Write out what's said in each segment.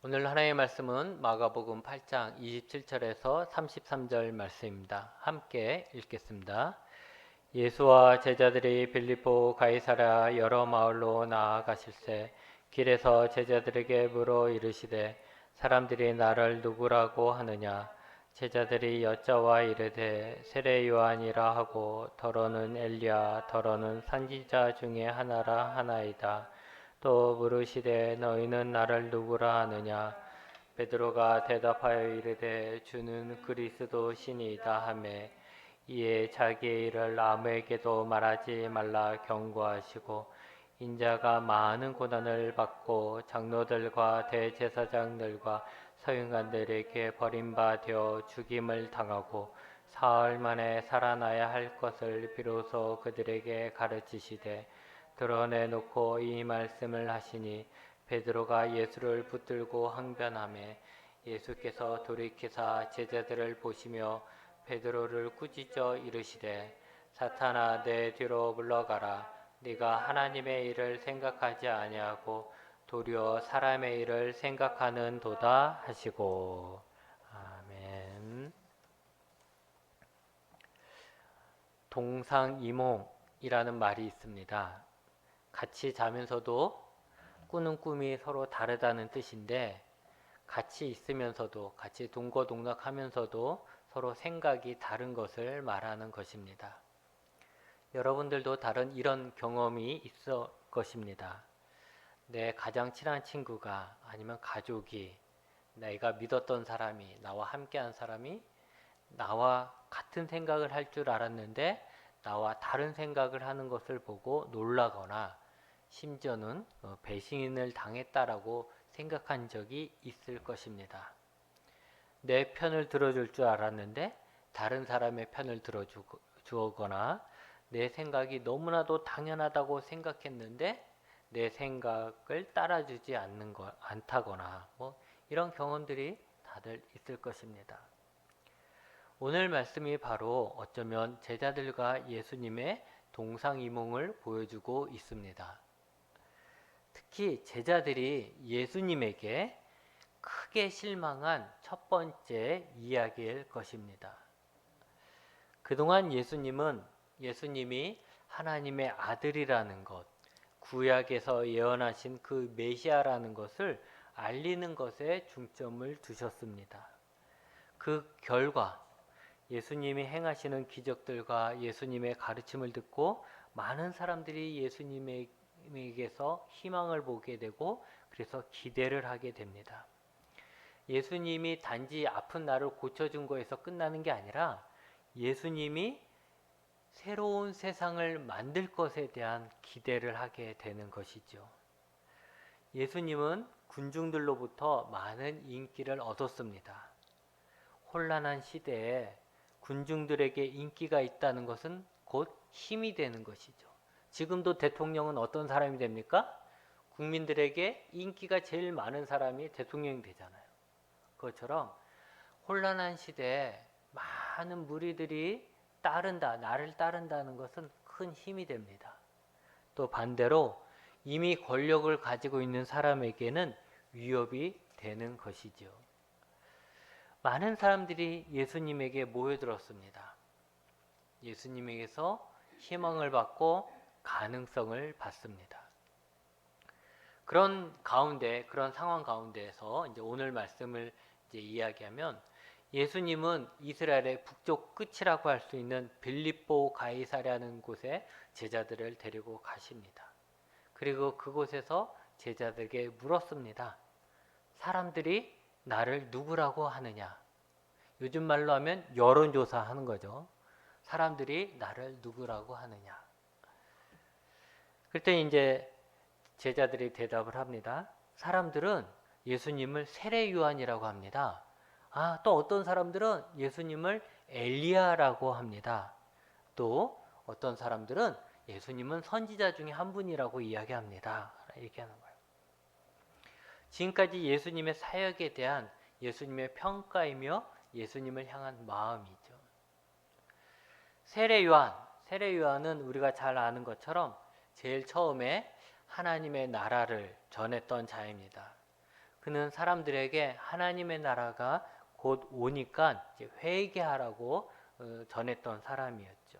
오늘 하나님의 말씀은 마가복음 8장 27절에서 33절 말씀입니다. 함께 읽겠습니다. 예수와 제자들이 빌립보 가이사랴 여러 마을로 나아가실새 길에서 제자들에게 물어 이르시되 사람들이 나를 누구라고 하느냐. 제자들이 여짜와 이르되 세례 요한이라 하고 더러는 엘리야 더러는 선지자 중에 하나라 하나이다. 또 물으시되 너희는 나를 누구라 하느냐. 베드로가 대답하여 이르되 주는 그리스도 신이다 하매 이에 자기의 일을 아무에게도 말하지 말라 경고하시고 인자가 많은 고난을 받고 장로들과 대제사장들과 서기관들에게 버림받아 죽임을 당하고 사흘 만에 살아나야 할 것을 비로소 그들에게 가르치시되 드러내놓고 이 말씀을 하시니 베드로가 예수를 붙들고 항변하매 예수께서 돌이키사 제자들을 보시며 베드로를 꾸짖어 이르시되 사탄아 내 뒤로 물러가라. 네가 하나님의 일을 생각하지 아니하고 도리어 사람의 일을 생각하는도다 하시고. 아멘. 동상이몽이라는 말이 있습니다. 같이 자면서도 꾸는 꿈이 서로 다르다는 뜻인데 같이 있으면서도 같이 동거동락하면서도 서로 생각이 다른 것을 말하는 것입니다. 여러분들도 다른 이런 경험이 있을 것입니다. 내 가장 친한 친구가 아니면 가족이 내가 믿었던 사람이 나와 함께한 사람이 나와 같은 생각을 할 줄 알았는데 나와 다른 생각을 하는 것을 보고 놀라거나 심지어는 배신을 당했다라고 생각한 적이 있을 것입니다. 내 편을 들어줄 줄 알았는데 다른 사람의 편을 들어주거나 내 생각이 너무나도 당연하다고 생각했는데 내 생각을 따라주지 않다거나 이런 경험들이 다들 있을 것입니다. 오늘 말씀이 바로 어쩌면 제자들과 예수님의 동상이몽을 보여주고 있습니다. 특히 제자들이 예수님에게 크게 실망한 첫 번째 이야기일 것입니다. 그동안 예수님이 하나님의 아들이라는 것, 구약에서 예언하신 그 메시아라는 것을 알리는 것에 중점을 두셨습니다. 그 결과 예수님이 행하시는 기적들과 예수님의 가르침을 듣고 많은 사람들이 예수님에게서 희망을 보게 되고 그래서 기대를 하게 됩니다. 예수님이 단지 아픈 나를 고쳐준 거에서 끝나는 게 아니라 예수님이 새로운 세상을 만들 것에 대한 기대를 하게 되는 것이죠. 예수님은 군중들로부터 많은 인기를 얻었습니다. 혼란한 시대에 군중들에게 인기가 있다는 것은 곧 힘이 되는 것이죠. 지금도 대통령은 어떤 사람이 됩니까? 국민들에게 인기가 제일 많은 사람이 대통령이 되잖아요. 그것처럼 혼란한 시대에 많은 무리들이 나를 따른다는 것은 큰 힘이 됩니다. 또 반대로 이미 권력을 가지고 있는 사람에게는 위협이 되는 것이죠. 많은 사람들이 예수님에게 모여들었습니다. 예수님에게서 희망을 받고 가능성을 받습니다. 그런 상황 가운데에서 이제 오늘 말씀을 이제 이야기하면 예수님은 이스라엘의 북쪽 끝이라고 할 수 있는 빌립보 가이사랴라는 곳에 제자들을 데리고 가십니다. 그리고 그곳에서 제자들에게 물었습니다. 사람들이 나를 누구라고 하느냐? 요즘 말로 하면 여론조사 하는 거죠. 사람들이 나를 누구라고 하느냐? 그때 이제 제자들이 대답을 합니다. 사람들은 예수님을 세례 요한이라고 합니다. 또 어떤 사람들은 예수님을 엘리야라고 합니다. 또 어떤 사람들은 예수님은 선지자 중에 한 분이라고 이야기합니다. 이렇게 하는 거예요. 지금까지 예수님의 사역에 대한 예수님의 평가이며 예수님을 향한 마음이죠. 세례 요한은 우리가 잘 아는 것처럼 제일 처음에 하나님의 나라를 전했던 자입니다. 그는 사람들에게 하나님의 나라가 곧 오니까 이제 회개하라고 전했던 사람이었죠.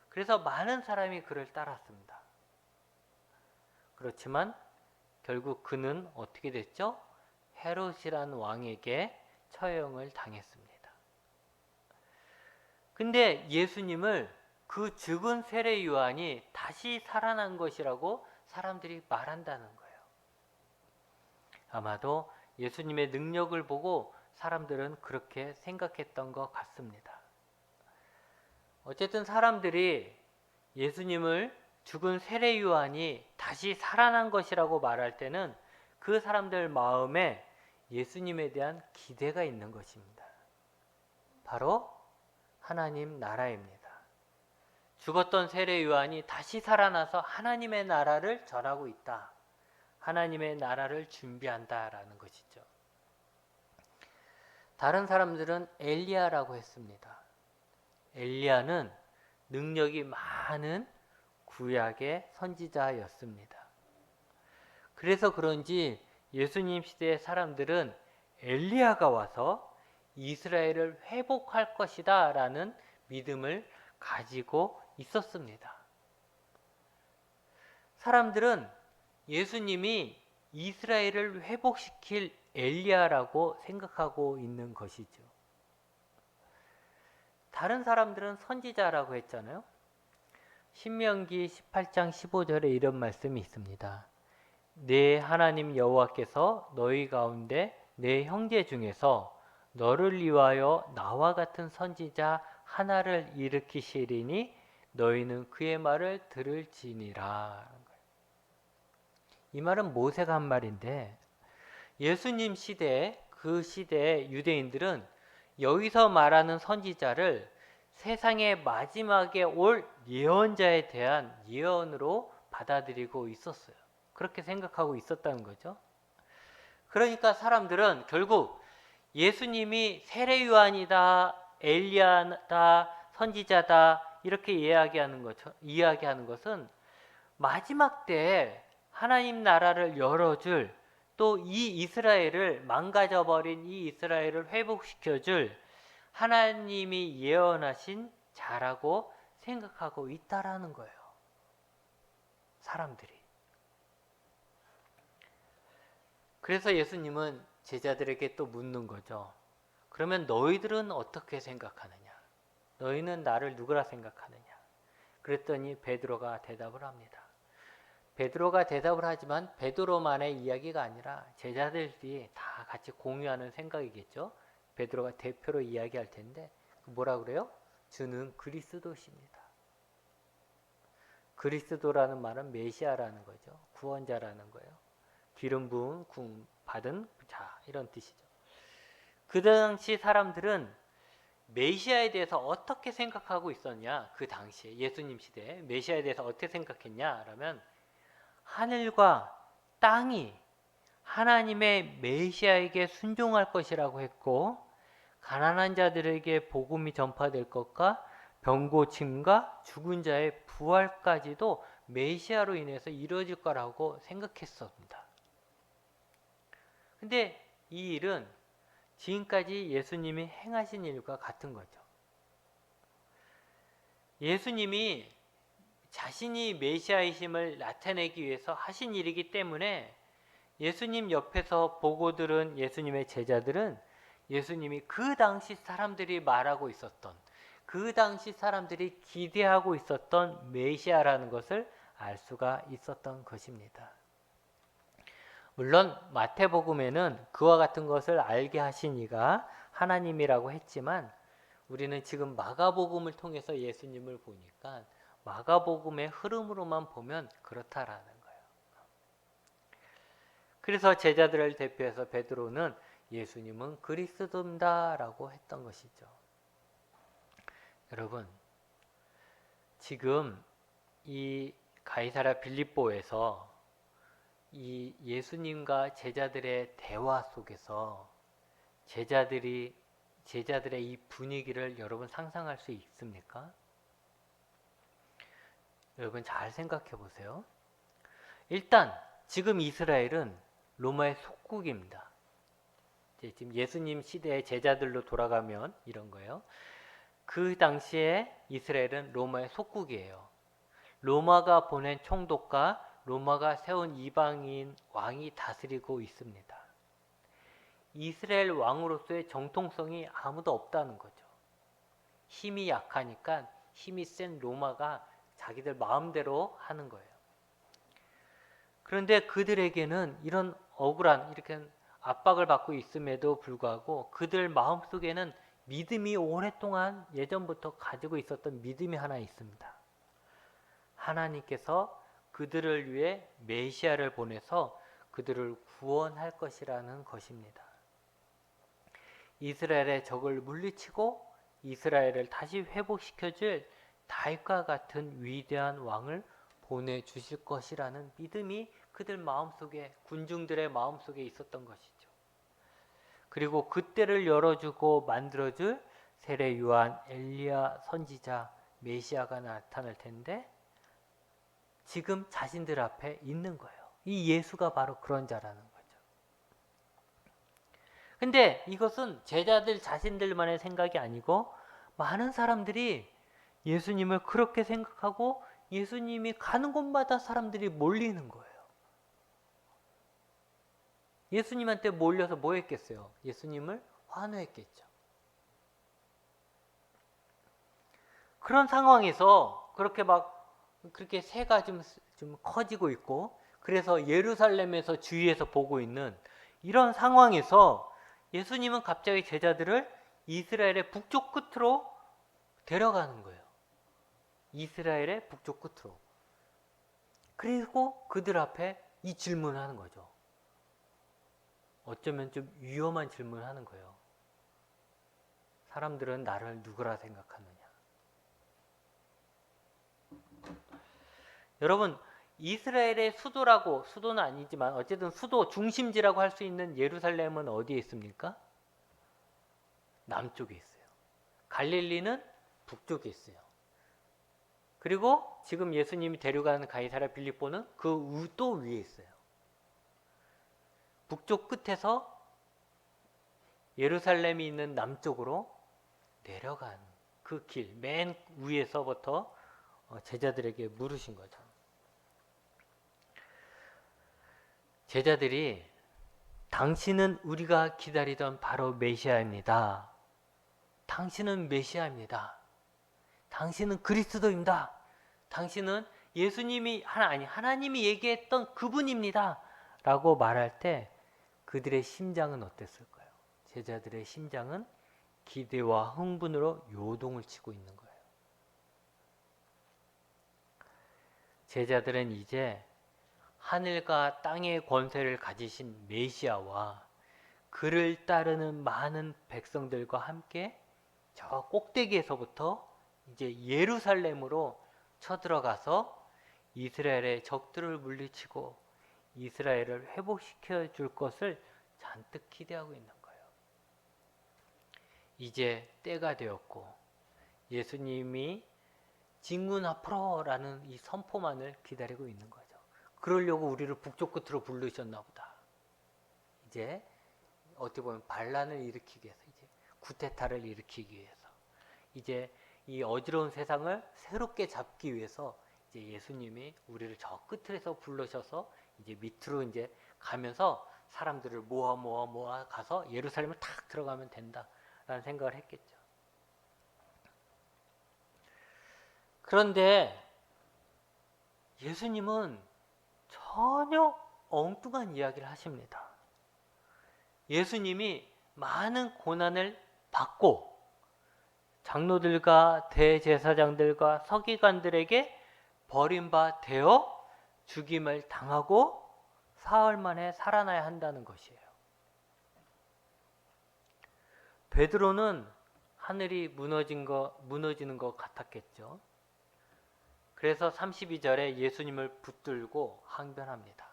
그래서 많은 사람이 그를 따랐습니다. 그렇지만 결국 그는 어떻게 됐죠? 헤롯이란 왕에게 처형을 당했습니다. 근데 예수님을 그 죽은 세례 요한이 다시 살아난 것이라고 사람들이 말한다는 거예요. 아마도 예수님의 능력을 보고 사람들은 그렇게 생각했던 것 같습니다. 어쨌든 사람들이 예수님을 죽은 세례 요한이 다시 살아난 것이라고 말할 때는 그 사람들 마음에 예수님에 대한 기대가 있는 것입니다. 바로 하나님 나라입니다. 죽었던 세례 요한이 다시 살아나서 하나님의 나라를 전하고 있다. 하나님의 나라를 준비한다라는 것이죠. 다른 사람들은 엘리야라고 했습니다. 엘리야는 능력이 많은 구약의 선지자였습니다. 그래서 그런지 예수님 시대의 사람들은 엘리야가 와서 이스라엘을 회복할 것이다 라는 믿음을 가지고 있었습니다. 사람들은 예수님이 이스라엘을 회복시킬 엘리야라고 생각하고 있는 것이죠. 다른 사람들은 선지자라고 했잖아요. 신명기 18장 15절에 이런 말씀이 있습니다. 내 하나님 여호와께서 너희 가운데 내 형제 중에서 너를 위하여 나와 같은 선지자 하나를 일으키시리니 너희는 그의 말을 들을지니라. 이 말은 모세가 한 말인데 예수님 시대, 그 시대의 유대인들은 여기서 말하는 선지자를 세상의 마지막에 올 예언자에 대한 예언으로 받아들이고 있었어요. 그렇게 생각하고 있었다는 거죠. 그러니까 사람들은 결국 예수님이 세례 요한이다, 엘리야다, 선지자다 이렇게 이야기하는 것은 마지막 때에 하나님 나라를 열어줄, 또 이 이스라엘을 망가져버린 이 이스라엘을 회복시켜줄 하나님이 예언하신 자라고 생각하고 있다라는 거예요. 사람들이. 그래서 예수님은 제자들에게 또 묻는 거죠. 그러면 너희들은 어떻게 생각하느냐? 너희는 나를 누구라 생각하느냐? 그랬더니 베드로가 대답을 합니다. 베드로가 대답을 하지만 베드로만의 이야기가 아니라 제자들이 다 같이 공유하는 생각이겠죠. 베드로가 대표로 이야기할 텐데 뭐라 그래요? 주는 그리스도십니다. 그리스도라는 말은 메시아라는 거죠. 구원자라는 거예요. 기름 부음 받은 자 이런 뜻이죠. 그 당시 사람들은 메시아에 대해서 어떻게 생각하고 있었냐? 그 당시에 예수님 시대에 메시아에 대해서 어떻게 생각했냐? 라면 하늘과 땅이 하나님의 메시아에게 순종할 것이라고 했고 가난한 자들에게 복음이 전파될 것과 병고침과 죽은 자의 부활까지도 메시아로 인해서 이루어질 거라고 생각했습니다. 근데 이 일은 지금까지 예수님이 행하신 일과 같은 거죠. 예수님이 자신이 메시아이심을 나타내기 위해서 하신 일이기 때문에 예수님 옆에서 보고 들은 예수님의 제자들은 예수님이 그 당시 사람들이 말하고 있었던, 그 당시 사람들이 기대하고 있었던 메시아라는 것을 알 수가 있었던 것입니다. 물론 마태복음에는 그와 같은 것을 알게 하신 이가 하나님이라고 했지만 우리는 지금 마가복음을 통해서 예수님을 보니까 마가복음의 흐름으로만 보면 그렇다라는 거예요. 그래서 제자들을 대표해서 베드로는 예수님은 그리스도입니다라고 했던 것이죠. 여러분, 지금 이 가이사랴 빌립보에서 이 예수님과 제자들의 대화 속에서 제자들의 이 분위기를 여러분 상상할 수 있습니까? 여러분 잘 생각해 보세요. 일단 지금 이스라엘은 로마의 속국입니다. 이제 지금 예수님 시대의 제자들로 돌아가면 이런 거예요. 그 당시에 이스라엘은 로마의 속국이에요. 로마가 보낸 총독과 로마가 세운 이방인 왕이 다스리고 있습니다. 이스라엘 왕으로서의 정통성이 아무도 없다는 거죠. 힘이 약하니까 힘이 센 로마가 자기들 마음대로 하는 거예요. 그런데 그들에게는 이런 억울한 이렇게 압박을 받고 있음에도 불구하고 그들 마음속에는 믿음이 오랫동안 예전부터 가지고 있었던 믿음이 하나 있습니다. 하나님께서 그들을 위해 메시아를 보내서 그들을 구원할 것이라는 것입니다. 이스라엘의 적을 물리치고 이스라엘을 다시 회복시켜줄 다윗과 같은 위대한 왕을 보내주실 것이라는 믿음이 그들 마음속에, 군중들의 마음속에 있었던 것이죠. 그리고 그때를 열어주고 만들어줄 세례 요한, 엘리야 선지자, 메시아가 나타날 텐데 지금 자신들 앞에 있는 거예요. 이 예수가 바로 그런 자라는 거죠. 근데 이것은 제자들 자신들만의 생각이 아니고 많은 사람들이 예수님을 그렇게 생각하고 예수님이 가는 곳마다 사람들이 몰리는 거예요. 예수님한테 몰려서 뭐 했겠어요? 예수님을 환호했겠죠. 그런 상황에서 그렇게 새가 좀 커지고 있고 그래서 예루살렘에서 주위에서 보고 있는 이런 상황에서 예수님은 갑자기 제자들을 이스라엘의 북쪽 끝으로 데려가는 거예요. 이스라엘의 북쪽 끝으로. 그리고 그들 앞에 이 질문을 하는 거죠. 어쩌면 좀 위험한 질문을 하는 거예요. 사람들은 나를 누구라 생각하느냐. 여러분, 이스라엘의 수도는 아니지만 어쨌든 수도 중심지라고 할 수 있는 예루살렘은 어디에 있습니까? 남쪽에 있어요. 갈릴리는 북쪽에 있어요. 그리고 지금 예수님이 데려가는 가이사랴 빌립보는 그 또 위에 있어요. 북쪽 끝에서 예루살렘이 있는 남쪽으로 내려간 그 길, 맨 위에서부터 제자들에게 물으신 거죠. 제자들이 당신은 우리가 기다리던 바로 메시아입니다. 당신은 메시아입니다. 당신은 그리스도입니다. 당신은 예수님이 하나님이 얘기했던 그분입니다. 라고 말할 때 그들의 심장은 어땠을까요? 제자들의 심장은 기대와 흥분으로 요동을 치고 있는 거예요. 제자들은 이제 하늘과 땅의 권세를 가지신 메시아와 그를 따르는 많은 백성들과 함께 저 꼭대기에서부터 이제 예루살렘으로 쳐들어가서 이스라엘의 적들을 물리치고 이스라엘을 회복시켜 줄 것을 잔뜩 기대하고 있는 거예요. 이제 때가 되었고 예수님이 진문 앞으로라는 이 선포만을 기다리고 있는 거죠. 그러려고 우리를 북쪽 끝으로 부르셨나 보다. 이제 어떻게 보면 반란을 일으키기 위해서, 이제 쿠데타를 일으키기 위해서, 이제 이 어지러운 세상을 새롭게 잡기 위해서 이제 예수님이 우리를 저 끝에서 부르셔서 이제 밑으로 이제 가면서 사람들을 모아 가서 예루살렘을 탁 들어가면 된다라는 생각을 했겠죠. 그런데 예수님은 전혀 엉뚱한 이야기를 하십니다. 예수님이 많은 고난을 받고 장로들과 대제사장들과 서기관들에게 버림바 되어 죽임을 당하고 사흘 만에 살아나야 한다는 것이에요. 베드로는 하늘이 무너지는 것 같았겠죠. 그래서 32절에 예수님을 붙들고 항변합니다.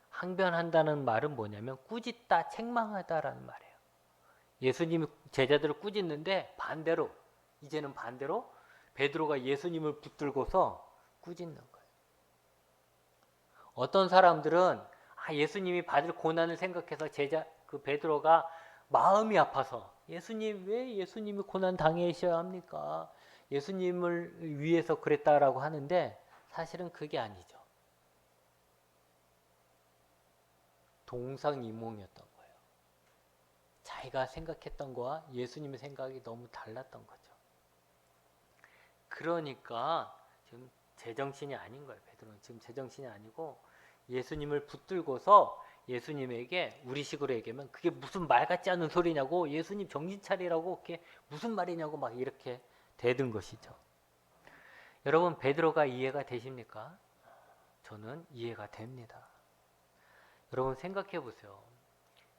항변한다는 말은 뭐냐면 꾸짖다, 책망하다라는 말이에요. 예수님이 제자들을 꾸짖는데 이제는 반대로 베드로가 예수님을 붙들고서 꾸짖는 거예요. 어떤 사람들은 예수님이 받을 고난을 생각해서 베드로가 마음이 아파서 예수님 왜 예수님이 고난 당하셔야 합니까? 예수님을 위해서 그랬다라고 하는데 사실은 그게 아니죠. 동상이몽이었던 거예요. 자기가 생각했던 거와 예수님의 생각이 너무 달랐던 거죠. 그러니까 지금 제정신이 아닌 거예요. 베드로는 지금 제정신이 아니고 예수님을 붙들고서 예수님에게 우리식으로 얘기하면 그게 무슨 말 같지 않은 소리냐고, 예수님 정신 차리라고, 그게 무슨 말이냐고 막 이렇게 대든 것이죠. 여러분, 베드로가 이해가 되십니까? 저는 이해가 됩니다. 여러분 생각해 보세요.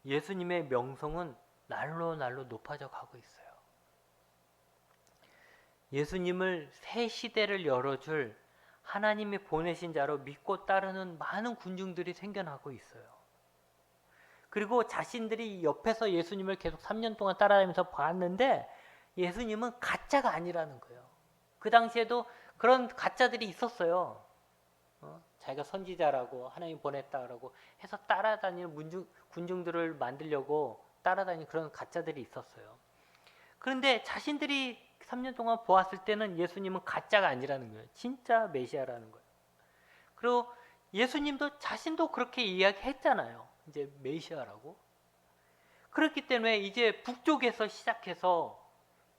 예수님의 명성은 날로 날로 높아져 가고 있어요. 예수님을 새 시대를 열어줄 하나님이 보내신 자로 믿고 따르는 많은 군중들이 생겨나고 있어요. 그리고 자신들이 옆에서 예수님을 계속 3년 동안 따라다니면서 봤는데 예수님은 가짜가 아니라는 거예요. 그 당시에도 그런 가짜들이 있었어요. 자기가 선지자라고 하나님 보냈다라고 해서 따라다니는 군중들을 만들려고 따라다니는 그런 가짜들이 있었어요. 그런데 자신들이 3년 동안 보았을 때는 예수님은 가짜가 아니라는 거예요. 진짜 메시아라는 거예요. 그리고 예수님도 자신도 그렇게 이야기했잖아요. 이제 메시아라고. 그렇기 때문에 이제 북쪽에서 시작해서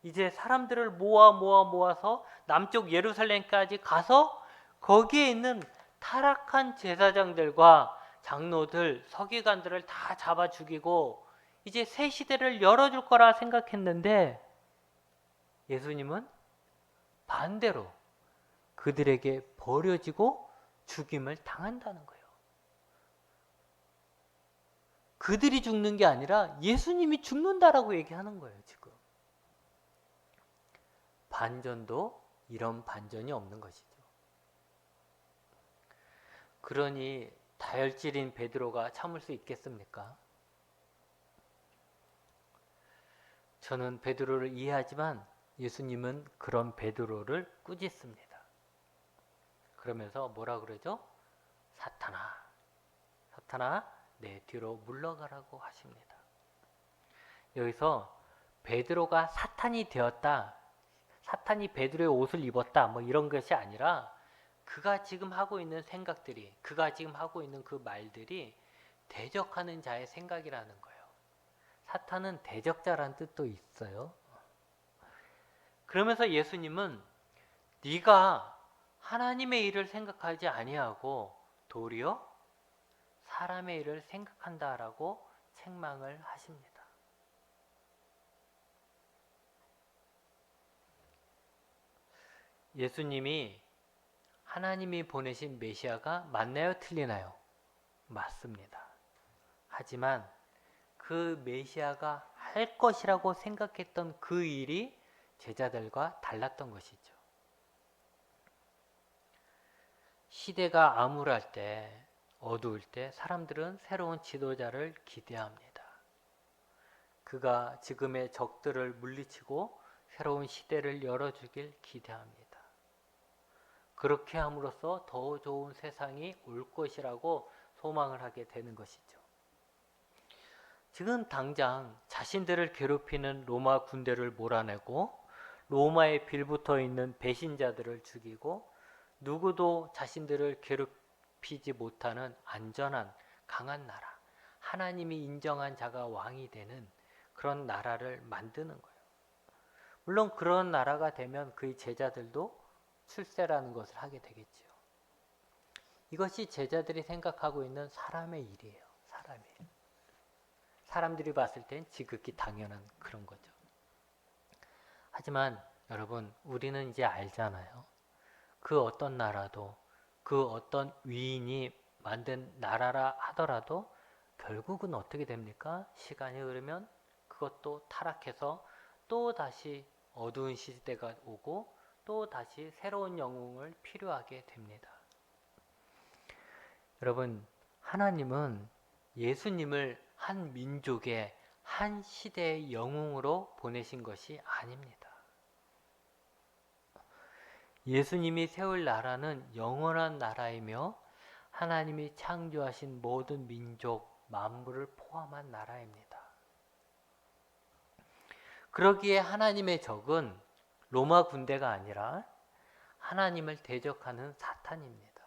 이제 사람들을 모아서 남쪽 예루살렘까지 가서 거기에 있는 타락한 제사장들과 장로들, 서기관들을 다 잡아 죽이고 이제 새 시대를 열어줄 거라 생각했는데 예수님은 반대로 그들에게 버려지고 죽임을 당한다는 거예요. 그들이 죽는 게 아니라 예수님이 죽는다라고 얘기하는 거예요, 지금. 반전도 이런 반전이 없는 것이죠. 그러니 다혈질인 베드로가 참을 수 있겠습니까? 저는 베드로를 이해하지만 예수님은 그런 베드로를 꾸짖습니다. 그러면서 뭐라 그러죠? 사탄아, 내 뒤로 물러가라고 하십니다. 여기서 베드로가 사탄이 되었다, 사탄이 베드로의 옷을 입었다, 뭐 이런 것이 아니라 그가 지금 하고 있는 생각들이, 그가 지금 하고 있는 그 말들이 대적하는 자의 생각이라는 거예요. 사탄은 대적자라는 뜻도 있어요. 그러면서 예수님은 네가 하나님의 일을 생각하지 아니하고 도리어 사람의 일을 생각한다라고 책망을 하십니다. 예수님이 하나님이 보내신 메시아가 맞나요? 틀리나요? 맞습니다. 하지만 그 메시아가 할 것이라고 생각했던 그 일이 제자들과 달랐던 것이죠. 시대가 암울할 때, 어두울 때 사람들은 새로운 지도자를 기대합니다. 그가 지금의 적들을 물리치고 새로운 시대를 열어주길 기대합니다. 그렇게 함으로써 더 좋은 세상이 올 것이라고 소망을 하게 되는 것이죠. 지금 당장 자신들을 괴롭히는 로마 군대를 몰아내고 로마에 빌붙어 있는 배신자들을 죽이고 누구도 자신들을 괴롭히지 못하는 안전한 강한 나라, 하나님이 인정한 자가 왕이 되는 그런 나라를 만드는 거예요. 물론 그런 나라가 되면 그의 제자들도 출세라는 것을 하게 되겠죠. 이것이 제자들이 생각하고 있는 사람의 일이에요. 사람의 일. 사람들이 봤을 땐 지극히 당연한 그런 거죠. 하지만 여러분, 우리는 이제 알잖아요. 그 어떤 나라도, 그 어떤 위인이 만든 나라라 하더라도 결국은 어떻게 됩니까? 시간이 흐르면 그것도 타락해서 또 다시 어두운 시대가 오고 또 다시 새로운 영웅을 필요하게 됩니다. 여러분, 하나님은 예수님을 한 민족의 한 시대의 영웅으로 보내신 것이 아닙니다. 예수님이 세울 나라는 영원한 나라이며 하나님이 창조하신 모든 민족, 만물을 포함한 나라입니다. 그러기에 하나님의 적은 로마 군대가 아니라 하나님을 대적하는 사탄입니다.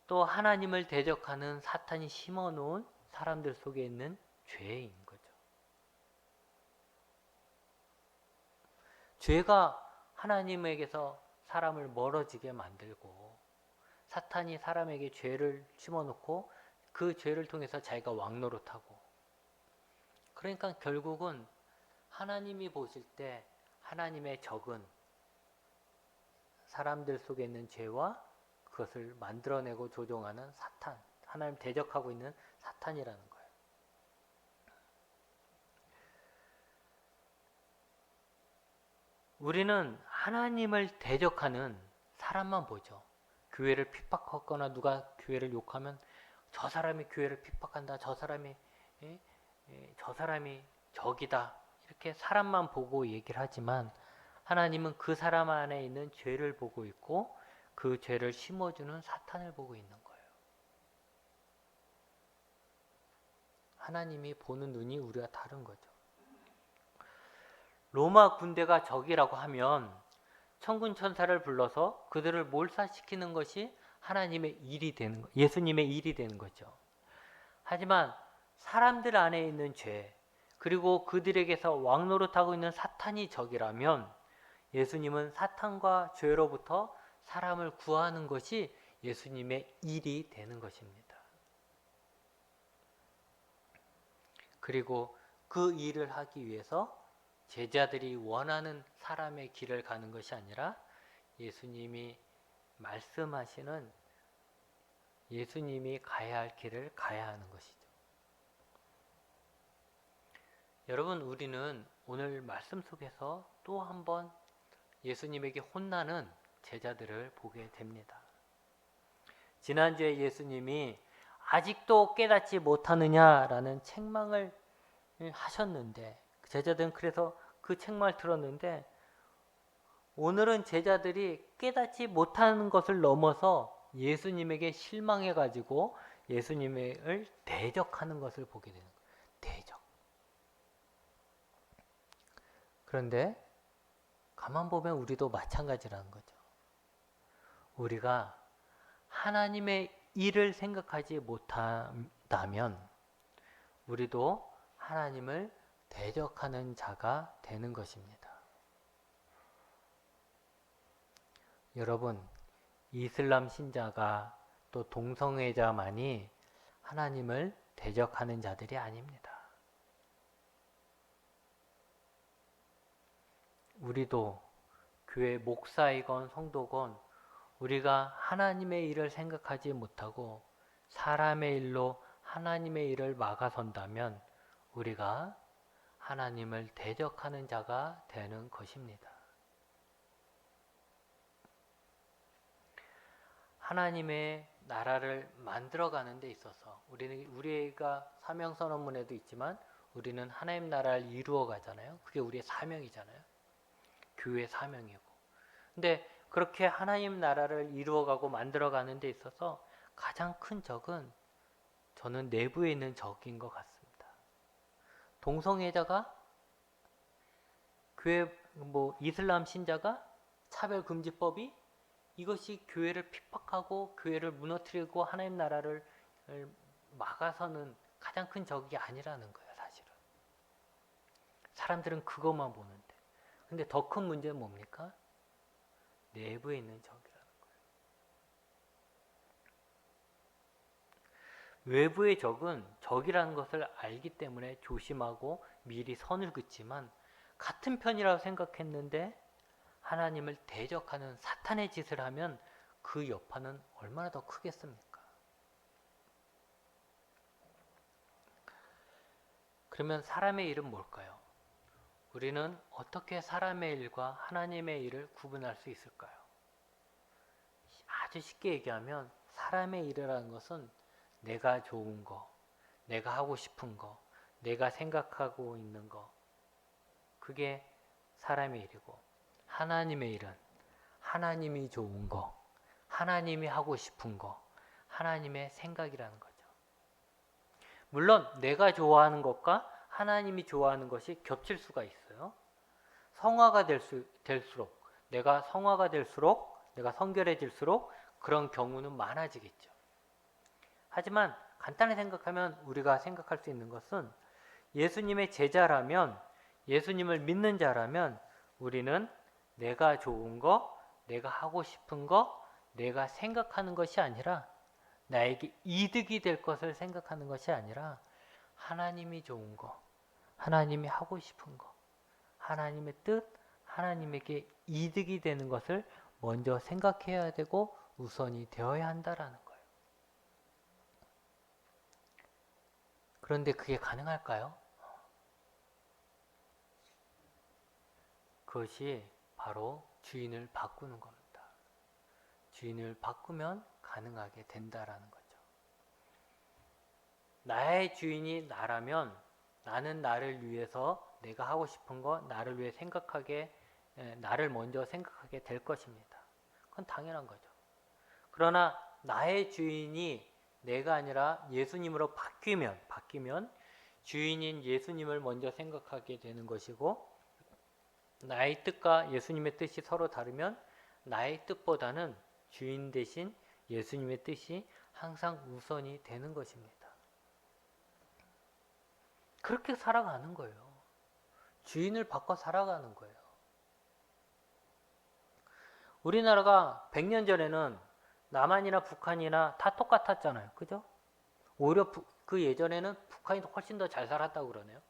또 하나님을 대적하는 사탄이 심어놓은 사람들 속에 있는 죄인 거죠. 죄가 하나님에게서 사람을 멀어지게 만들고 사탄이 사람에게 죄를 심어놓고 그 죄를 통해서 자기가 왕노릇하고, 그러니까 결국은 하나님이 보실 때 하나님의 적은 사람들 속에 있는 죄와 그것을 만들어내고 조종하는 사탄, 하나님 대적하고 있는 사탄이라는 거예요. 우리는 하나님을 대적하는 사람만 보죠. 교회를 핍박하거나 누가 교회를 욕하면 저 사람이 교회를 핍박한다, 저 사람이 적이다, 이렇게 사람만 보고 얘기를 하지만 하나님은 그 사람 안에 있는 죄를 보고 있고 그 죄를 심어주는 사탄을 보고 있는 거예요. 하나님이 보는 눈이 우리와 다른 거죠. 로마 군대가 적이라고 하면 천군 천사를 불러서 그들을 몰살시키는 것이 하나님의 일이 되는 거, 예수님의 일이 되는 거죠. 하지만 사람들 안에 있는 죄, 그리고 그들에게서 왕노릇하고 있는 사탄이 적이라면 예수님은 사탄과 죄로부터 사람을 구하는 것이 예수님의 일이 되는 것입니다. 그리고 그 일을 하기 위해서 제자들이 원하는 사람의 길을 가는 것이 아니라 예수님이 말씀하시는 예수님이 가야 할 길을 가야 하는 것이죠. 여러분, 우리는 오늘 말씀 속에서 또 한 번 예수님에게 혼나는 제자들을 보게 됩니다. 지난주에 예수님이 아직도 깨닫지 못하느냐라는 책망을 하셨는데 제자들은 그래서 그 책망을 들었는데, 오늘은 제자들이 깨닫지 못하는 것을 넘어서 예수님에게 실망해가지고 예수님을 대적하는 것을 보게 되는 거예요. 대적. 그런데 가만 보면 우리도 마찬가지라는 거죠. 우리가 하나님의 일을 생각하지 못한다면 우리도 하나님을 대적하는 자가 되는 것입니다. 여러분, 이슬람 신자가 또 동성애자만이 하나님을 대적하는 자들이 아닙니다. 우리도 교회 목사이건 성도건 우리가 하나님의 일을 생각하지 못하고 사람의 일로 하나님의 일을 막아선다면 우리가 하나님을 대적하는 자가 되는 것입니다. 하나님의 나라를 만들어가는 데 있어서 우리가 사명선언문에도 있지만 우리는 하나님 나라를 이루어 가잖아요. 그게 우리의 사명이잖아요. 교회의 사명이고. 근데 그렇게 하나님 나라를 이루어가고 만들어가는 데 있어서 가장 큰 적은 저는 내부에 있는 적인 것 같습니다. 동성애자가 교회 이슬람 신자가 차별금지법이 이것이 교회를 핍박하고 교회를 무너뜨리고 하나님 나라를 막아서는 가장 큰 적이 아니라는 거예요. 사실은 사람들은 그것만 보는데, 근데 더 큰 문제는 뭡니까? 내부에 있는 적이라는 거예요. 외부의 적은 적이라는 것을 알기 때문에 조심하고 미리 선을 긋지만 같은 편이라고 생각했는데 하나님을 대적하는 사탄의 짓을 하면 그 여파는 얼마나 더 크겠습니까? 그러면 사람의 일은 뭘까요? 우리는 어떻게 사람의 일과 하나님의 일을 구분할 수 있을까요? 아주 쉽게 얘기하면 사람의 일이라는 것은 내가 좋은 거, 내가 하고 싶은 거, 내가 생각하고 있는 거, 그게 사람의 일이고, 하나님의 일은 하나님이 좋은 거, 하나님이 하고 싶은 거, 하나님의 생각이라는 거죠. 물론 내가 좋아하는 것과 하나님이 좋아하는 것이 겹칠 수가 있어요. 성화가 될수록, 내가 성화가 될수록, 내가 성결해질수록 그런 경우는 많아지겠죠. 하지만 간단히 생각하면 우리가 생각할 수 있는 것은 예수님의 제자라면, 예수님을 믿는 자라면 우리는 내가 좋은 거, 내가 하고 싶은 거, 내가 생각하는 것이 아니라, 나에게 이득이 될 것을 생각하는 것이 아니라 하나님이 좋은 거, 하나님이 하고 싶은 거, 하나님의 뜻, 하나님에게 이득이 되는 것을 먼저 생각해야 되고 우선이 되어야 한다라는 거예요. 그런데 그게 가능할까요? 그것이 바로 주인을 바꾸는 겁니다. 주인을 바꾸면 가능하게 된다라는 거죠. 나의 주인이 나라면 나는 나를 위해서 내가 하고 싶은 거, 나를 위해 생각하게, 나를 먼저 생각하게 될 것입니다. 그건 당연한 거죠. 그러나 나의 주인이 내가 아니라 예수님으로 바뀌면 주인인 예수님을 먼저 생각하게 되는 것이고, 나의 뜻과 예수님의 뜻이 서로 다르면 나의 뜻보다는 주인 대신 예수님의 뜻이 항상 우선이 되는 것입니다. 그렇게 살아가는 거예요. 주인을 바꿔 살아가는 거예요. 우리나라가 100년 전에는 남한이나 북한이나 다 똑같았잖아요. 그죠? 오히려 그 예전에는 북한이 훨씬 더 잘 살았다고 그러네요.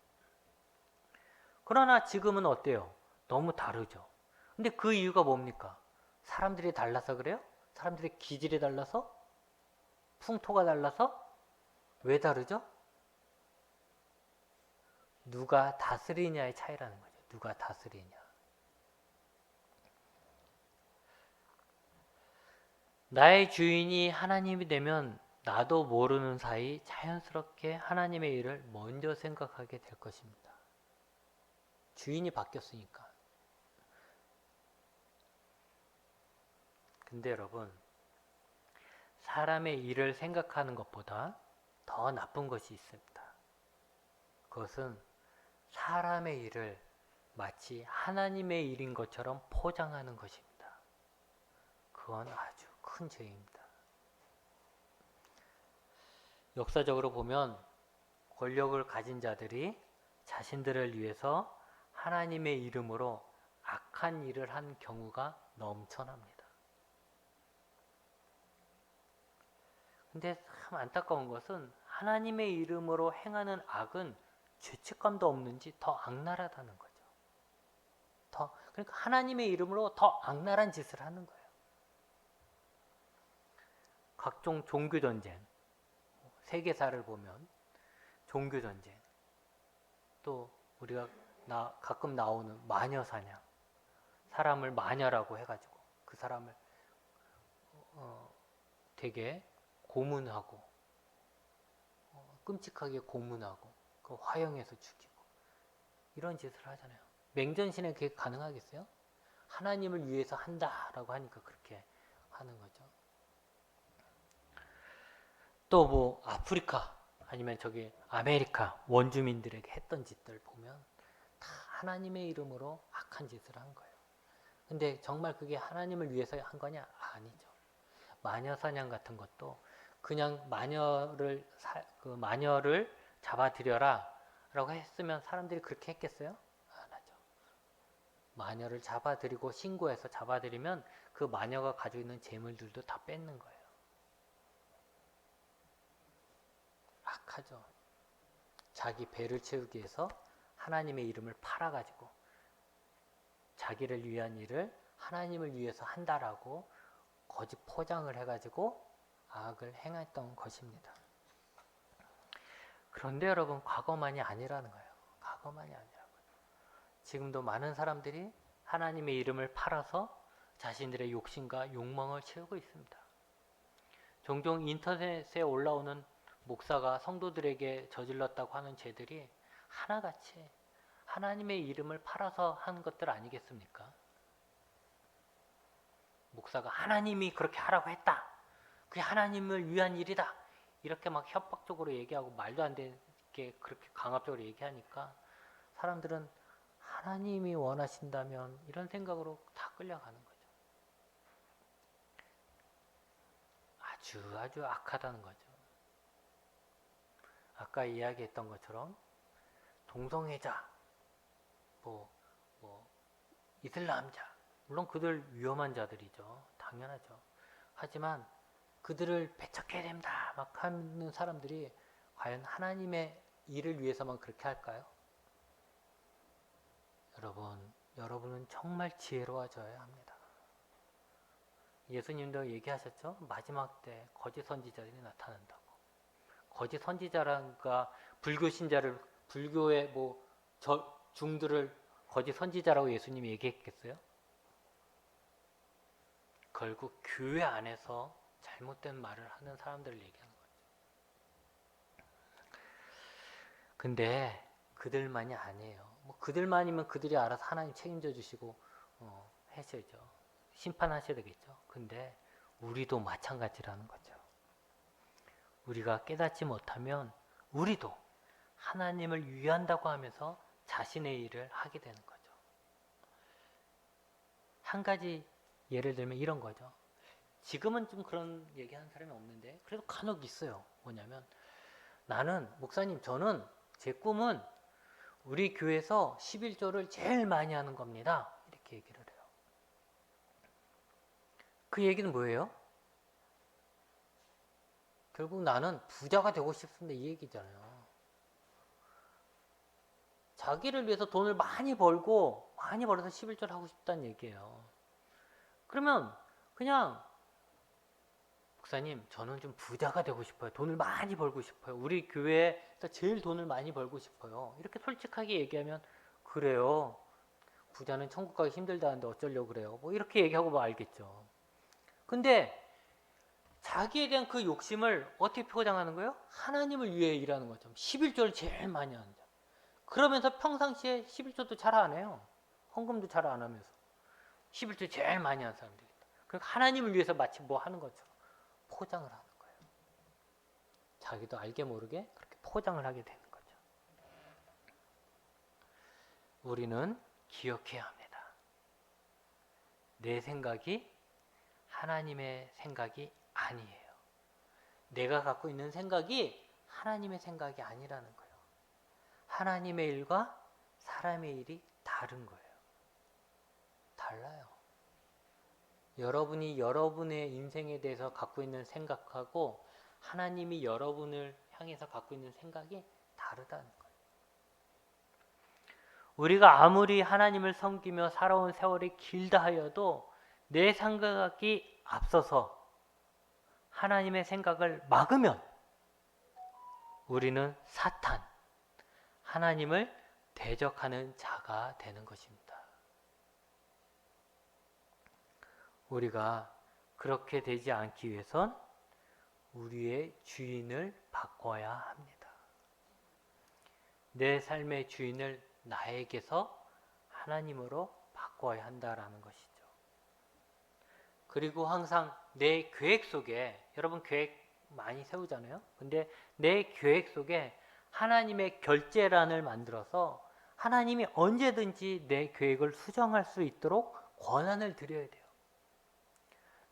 그러나 지금은 어때요? 너무 다르죠. 근데 그 이유가 뭡니까? 사람들이 달라서 그래요? 사람들의 기질이 달라서? 풍토가 달라서? 왜 다르죠? 누가 다스리냐의 차이라는 거죠. 누가 다스리냐. 나의 주인이 하나님이 되면 나도 모르는 사이 자연스럽게 하나님의 일을 먼저 생각하게 될 것입니다. 주인이 바뀌었으니까. 근데 여러분, 사람의 일을 생각하는 것보다 더 나쁜 것이 있습니다. 그것은 사람의 일을 마치 하나님의 일인 것처럼 포장하는 것입니다. 그건 아주 큰 죄입니다. 역사적으로 보면 권력을 가진 자들이 자신들을 위해서 하나님의 이름으로 악한 일을 한 경우가 넘쳐납니다. 근데 참 안타까운 것은 하나님의 이름으로 행하는 악은 죄책감도 없는지 더 악랄하다는 거죠. 그러니까 하나님의 이름으로 더 악랄한 짓을 하는 거예요. 각종 종교전쟁, 세계사를 보면 종교전쟁, 또 우리가 가끔 나오는 마녀사냥, 사람을 마녀라고 해가지고 그 사람을 되게 고문하고 끔찍하게 고문하고 그 화형해서 죽이고 이런 짓을 하잖아요. 맹전신에 그게 가능하겠어요? 하나님을 위해서 한다라고 하니까 그렇게 하는 거죠. 또 뭐 아프리카 아니면 저기 아메리카 원주민들에게 했던 짓들 보면 다 하나님의 이름으로 악한 짓을 한 거예요. 근데 정말 그게 하나님을 위해서 한 거냐? 아니죠. 마녀 사냥 같은 것도 그냥 마녀를 잡아들여라 라고 했으면 사람들이 그렇게 했겠어요? 안 하죠. 마녀를 잡아들이고 신고해서 잡아들이면 그 마녀가 가지고 있는 재물들도 다 뺏는 거예요. 악하죠. 자기 배를 채우기 위해서 하나님의 이름을 팔아가지고 자기를 위한 일을 하나님을 위해서 한다라고 거짓 포장을 해가지고 악을 행했던 것입니다. 그런데 여러분, 과거만이 아니라는 거예요. 과거만이 아니라고요. 지금도 많은 사람들이 하나님의 이름을 팔아서 자신들의 욕심과 욕망을 채우고 있습니다. 종종 인터넷에 올라오는 목사가 성도들에게 저질렀다고 하는 죄들이 하나같이 하나님의 이름을 팔아서 한 것들 아니겠습니까? 목사가 하나님이 그렇게 하라고 했다. 그게 하나님을 위한 일이다. 이렇게 막 협박적으로 얘기하고 말도 안 되게 이렇게 그렇게 강압적으로 얘기하니까 사람들은 하나님이 원하신다면 이런 생각으로 다 끌려가는 거죠. 아주 악하다는 거죠. 아까 이야기했던 것처럼 동성애자, 뭐 이슬람자, 물론 그들 위험한 자들이죠. 당연하죠. 하지만 그들을 배척해야 된다 막 하는 사람들이 과연 하나님의 일을 위해서만 그렇게 할까요? 여러분은 정말 지혜로워져야 합니다. 예수님도 얘기하셨죠? 마지막 때 거짓 선지자들이 나타난다고. 거짓 선지자라가 불교 신자를, 불교의 중들을 거짓 선지자라고 예수님이 얘기했겠어요? 결국 교회 안에서 잘못된 말을 하는 사람들을 얘기하는 거죠. 근데 그들만이 아니에요. 그들만이면 그들이 알아서 하나님 책임져 주시고 하셔야죠. 심판하셔야 되겠죠. 근데 우리도 마찬가지라는 거죠. 우리가 깨닫지 못하면 우리도 하나님을 위한다고 하면서 자신의 일을 하게 되는 거죠. 한 가지 예를 들면 이런 거죠. 지금은 좀 그런 얘기하는 사람이 없는데 그래도 간혹 있어요. 뭐냐면 나는 목사님 저는 제 꿈은 우리 교회에서 11조를 제일 많이 하는 겁니다. 이렇게 얘기를 해요. 그 얘기는 뭐예요? 결국 나는 부자가 되고 싶습니다. 이 얘기잖아요. 자기를 위해서 돈을 많이 벌어서 11조를 하고 싶다는 얘기예요. 그러면 그냥 목사님 저는 좀 부자가 되고 싶어요. 돈을 많이 벌고 싶어요. 우리 교회에서 제일 돈을 많이 벌고 싶어요. 이렇게 솔직하게 얘기하면 그래요. 부자는 천국 가기 힘들다는데 어쩌려고 그래요. 이렇게 얘기하고 알겠죠. 근데 자기에 대한 그 욕심을 어떻게 포장하는 거예요? 하나님을 위해 일하는 거죠. 11조를 제일 많이 하는 자. 그러면서 평상시에 11조도 잘 안 해요. 헌금도 잘 안 하면서 11조 제일 많이 하는 사람들이다. 그러니까 하나님을 위해서 마치 뭐 하는 것처럼 포장을 하는 거예요. 자기도 알게 모르게 그렇게 포장을 하게 되는 거죠. 우리는 기억해야 합니다. 내 생각이 하나님의 생각이 아니에요. 내가 갖고 있는 생각이 하나님의 생각이 아니라는 거예요. 하나님의 일과 사람의 일이 다른 거예요. 달라요. 여러분이 여러분의 인생에 대해서 갖고 있는 생각하고 하나님이 여러분을 향해서 갖고 있는 생각이 다르다는 거예요. 우리가 아무리 하나님을 섬기며 살아온 세월이 길다 하여도 내 생각이 앞서서 하나님의 생각을 막으면 우리는 사탄, 하나님을 대적하는 자가 되는 것입니다. 우리가 그렇게 되지 않기 위해선 우리의 주인을 바꿔야 합니다. 내 삶의 주인을 나에게서 하나님으로 바꿔야 한다라는 것이죠. 그리고 항상 내 계획 속에, 여러분 계획 많이 세우잖아요. 근데 내 계획 속에 하나님의 결제란을 만들어서 하나님이 언제든지 내 계획을 수정할 수 있도록 권한을 드려야 돼요.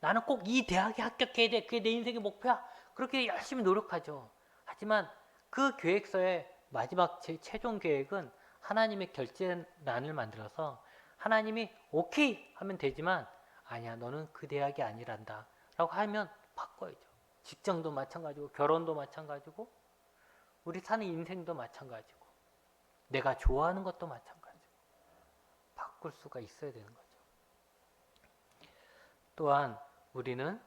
나는 꼭 이 대학에 합격해야 돼. 그게 내 인생의 목표야. 그렇게 열심히 노력하죠. 하지만 그 계획서의 마지막 최종 계획은 하나님의 결제란을 만들어서 하나님이 오케이 하면 되지만 아니야 너는 그 대학이 아니란다 라고 하면 바꿔야죠. 직장도 마찬가지고 결혼도 마찬가지고 우리 사는 인생도 마찬가지고 내가 좋아하는 것도 마찬가지고 바꿀 수가 있어야 되는 거죠. 또한 우리는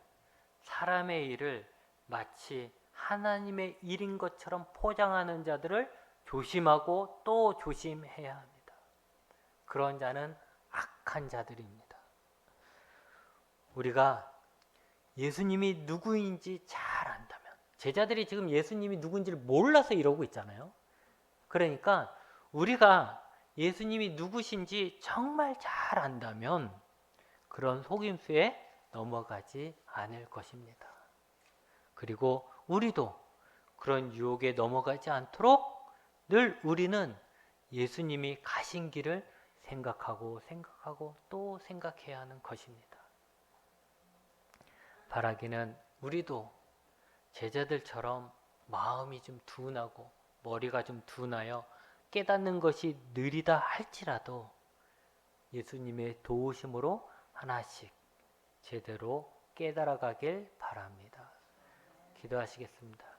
사람의 일을 마치 하나님의 일인 것처럼 포장하는 자들을 조심하고 또 조심해야 합니다. 그런 자는 악한 자들입니다. 우리가 예수님이 누구인지 잘 안다면, 제자들이 지금 예수님이 누구인지를 몰라서 이러고 있잖아요. 그러니까 우리가 예수님이 누구신지 정말 잘 안다면 그런 속임수에 넘어가지 않을 것입니다. 그리고 우리도 그런 유혹에 넘어가지 않도록 늘 우리는 예수님이 가신 길을 생각하고 또 생각해야 하는 것입니다. 바라기는 우리도 제자들처럼 마음이 좀 둔하고 머리가 좀 둔하여 깨닫는 것이 느리다 할지라도 예수님의 도우심으로 하나씩 제대로 깨달아 가길 바랍니다. 기도하시겠습니다.